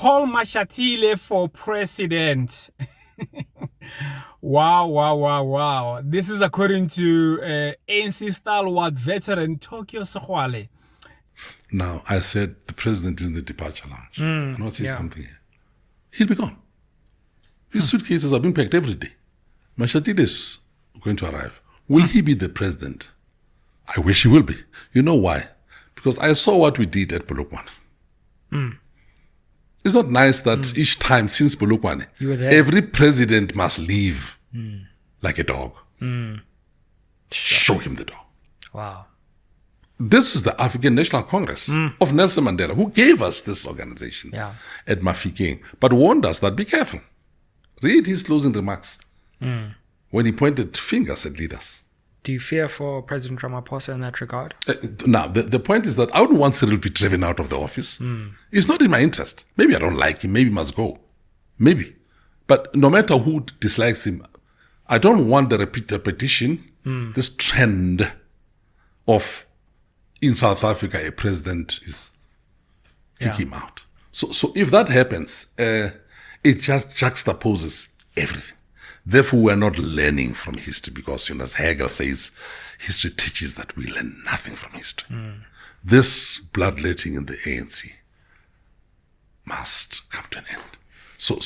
Paul Mashatile for president. Wow. This is according to ANC stalwart veteran Tokyo Sexwale. Now, I said the president is in the departure lounge. I want to say something here. He'll be gone. His suitcases are being packed every day. Mashatile is going to arrive. Will he be the president? I wish he will be. You know why? Because I saw what we did at Polokwane. It's not nice that each time since Polokwane, every president must leave like a dog. Show him the door. Wow. This is the African National Congress of Nelson Mandela, who gave us this organization at Mafikeng, but warned us that be careful. Read his closing remarks when he pointed fingers at leaders. Do you fear for President Ramaphosa in that regard? Now, the point is that I wouldn't want Cyril to be driven out of the office. It's not in my interest. Maybe I don't like him. Maybe he must go. Maybe. But no matter who dislikes him, I don't want the repetition, this trend of in South Africa, a president is kick him out. So if that happens, it just juxtaposes everything. Therefore, we are not learning from history because, as Hegel says, history teaches that we learn nothing from history. This bloodletting in the ANC must come to an end. So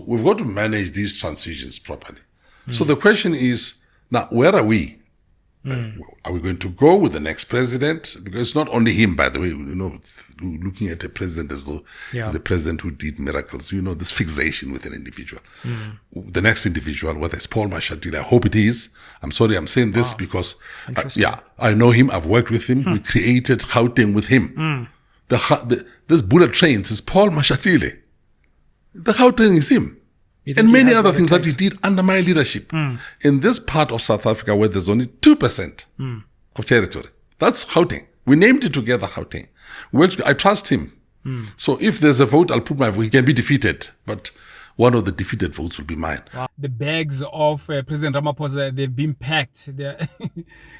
we've got to manage these transitions properly. So the question is, now, where are we? Are we going to go with the next president? Because it's not only him, by the way, looking at a president as though he's the president who did miracles, this fixation with an individual. The next individual, whether it's Paul Mashatile, I hope it is. I'm sorry, I'm saying this because, I know him, I've worked with him, we created Gauteng with him. This bullet trains is Paul Mashatile. The Gauteng is him. And many other things that he did under my leadership. In this part of South Africa where there's only 2% of territory. That's Gauteng. We named it together Gauteng. I trust him. So if there's a vote, I'll put my vote. He can be defeated, but one of the defeated votes will be mine. Wow. The bags of President Ramaphosa, they've been packed.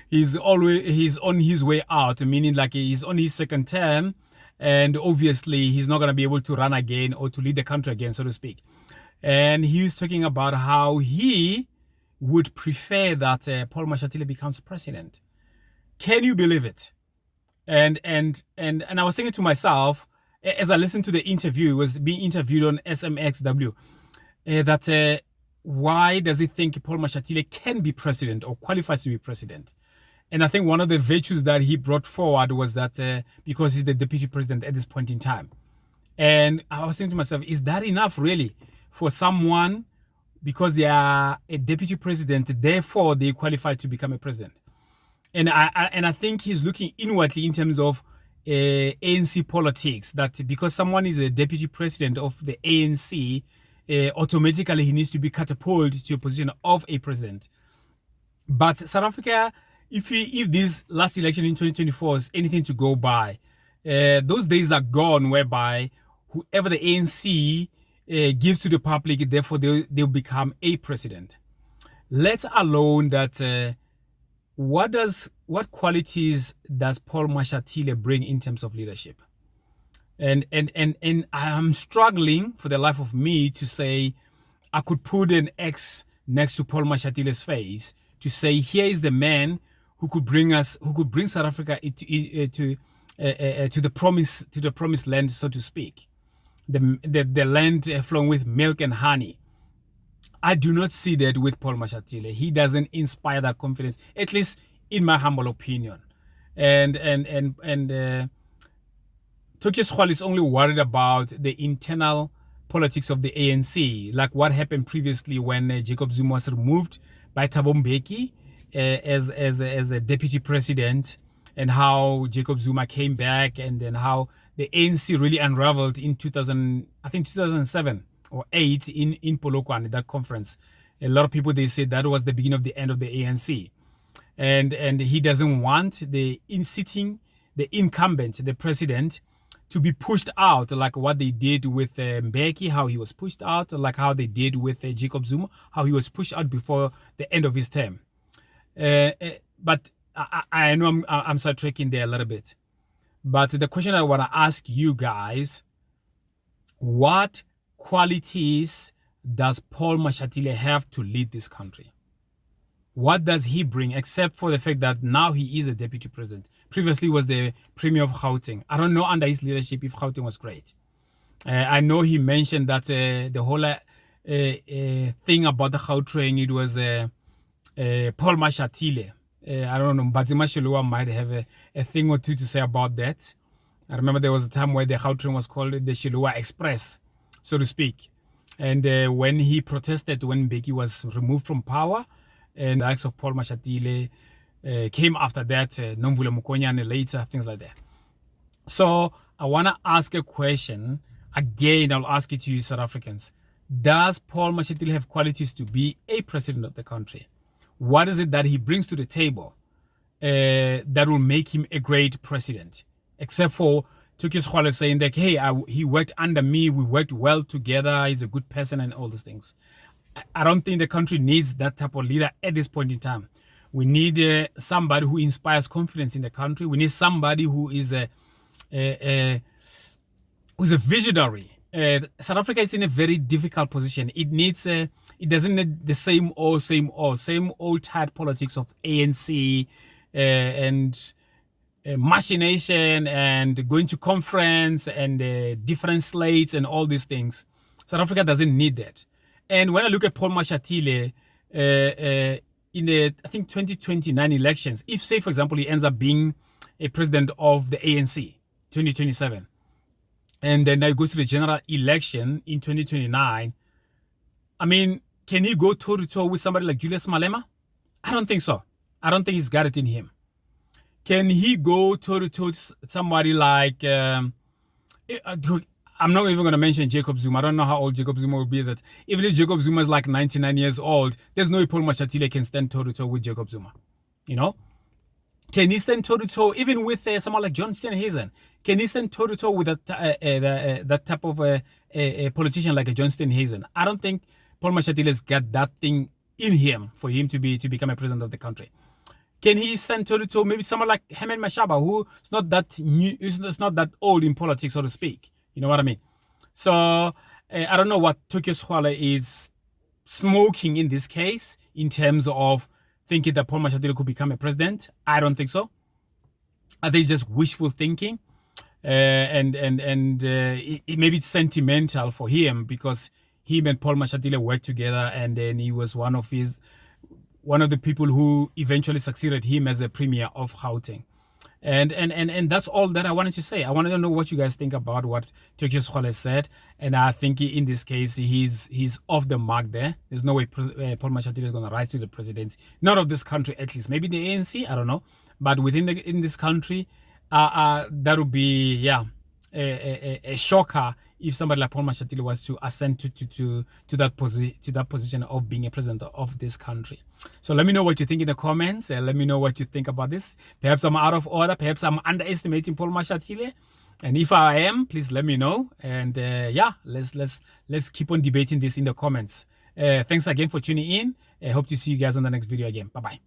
He's on his way out, meaning like he's on his second term, and obviously he's not going to be able to run again or to lead the country again, so to speak. And he was talking about how he would prefer that Paul Mashatile becomes president. Can you believe it? And I was thinking to myself, as I listened to the interview, was being interviewed on SMXW, that why does he think Paul Mashatile can be president or qualifies to be president? And I think one of the virtues that he brought forward was that because he's the deputy president at this point in time. And I was thinking to myself, is that enough really for someone, because they are a deputy president, therefore they qualify to become a president? And I think he's looking inwardly in terms of ANC politics, that because someone is a deputy president of the ANC, automatically he needs to be catapulted to a position of a president. But South Africa, if this last election in 2024 is anything to go by, those days are gone whereby whoever the ANC gives to the public, therefore they'll become a president. Let alone that what qualities does Paul Mashatile bring in terms of leadership? And I'm struggling for the life of me to say I could put an X next to Paul Mashatile's face to say here is the man who could bring South Africa to the promised land, so to speak. The land flowing with milk and honey. I do not see that with Paul Mashatile. He doesn't inspire that confidence, at least in my humble opinion. And Tokyo Sexwale is only worried about the internal politics of the ANC, like what happened previously when Jacob Zuma was removed by Mbeki as a deputy president, and how Jacob Zuma came back, and then how the ANC really unraveled in 2007 or 8 in Polokwane, that conference. A lot of people, they said that was the beginning of the end of the ANC. And he doesn't want the incumbent, the president, to be pushed out like what they did with Mbeki, how he was pushed out, like how they did with Jacob Zuma, how he was pushed out before the end of his term. But I know I'm sidetracking there a little bit. But the question I want to ask you guys, what qualities does Paul Mashatile have to lead this country? What does he bring, except for the fact that now he is a deputy president? Previously was the Premier of Gauteng. I don't know under his leadership if Gauteng was great. I know he mentioned that the whole thing about the Gauteng, it was Paul Mashatile. I don't know, Mbeki Shilua might have a thing or two to say about that. I remember there was a time where the Gauteng was called the Shilua Express, so to speak. And when he protested, when Mbeki was removed from power, and the likes of Paul Mashatile came after that, Nomvula Mukonyane later, things like that. So I want to ask a question. Again, I'll ask it to you, South Africans. Does Paul Mashatile have qualities to be a president of the country? What is it that he brings to the table that will make him a great president? Except for Tokyo Sexwale saying that, hey, he worked under me, we worked well together, he's a good person and all those things. I don't think the country needs that type of leader at this point in time. We need somebody who inspires confidence in the country. We need somebody who is who's a visionary. South Africa is in a very difficult position. It needs it doesn't need the same old tired politics of ANC and machination and going to conference and different slates and all these things. South Africa doesn't need that. And when I look at Paul Mashatile in the, I think, 2029 elections, if, say, for example, he ends up being a president of the ANC 2027, and then he goes to the general election in 2029, I mean, can he go toe-to-toe with somebody like Julius Malema? I don't think so. I don't think he's got it in him. Can he go toe-to-toe with somebody like... I'm not even going to mention Jacob Zuma. I don't know how old Jacob Zuma will be. That even if Jacob Zuma is like 99 years old, there's no way Paul Mashatile can stand toe-to-toe with Jacob Zuma. You know? Can he stand toe-to-toe even with someone like John Steenhuisen? Can he stand toe-to-toe with that type of a politician like a John Steenhuisen? I don't think Paul Mashatile's got that thing in him for him to become a president of the country. Can he stand toe-to-toe maybe someone like Herman Mashaba, who is not that new, is not that old in politics, so to speak? You know what I mean? So I don't know what Tokyo Sexwale is smoking in this case in terms of thinking that Paul Mashatile could become a president. I don't think so. I think just wishful thinking, and maybe it's sentimental for him because him and Paul Mashatile worked together, and then he was one of the people who eventually succeeded him as a Premier of Gauteng. And that's all that I wanted to say. I wanted to know what you guys think about what Tokyo Sexwale said. And I think in this case, he's off the mark there. There's no way Paul Mashatile is going to rise to the presidency. Not of this country, at least. Maybe the ANC, I don't know. But in this country, that would be, a shocker if somebody like Paul Mashatile was to ascend to that position of being a president of this country. So let me know what you think in the comments. Let me know what you think about this. Perhaps I'm out of order. Perhaps I'm underestimating Paul Mashatile. And if I am, please let me know. And let's keep on debating this in the comments. Thanks again for tuning in. I hope to see you guys on the next video again. Bye-bye.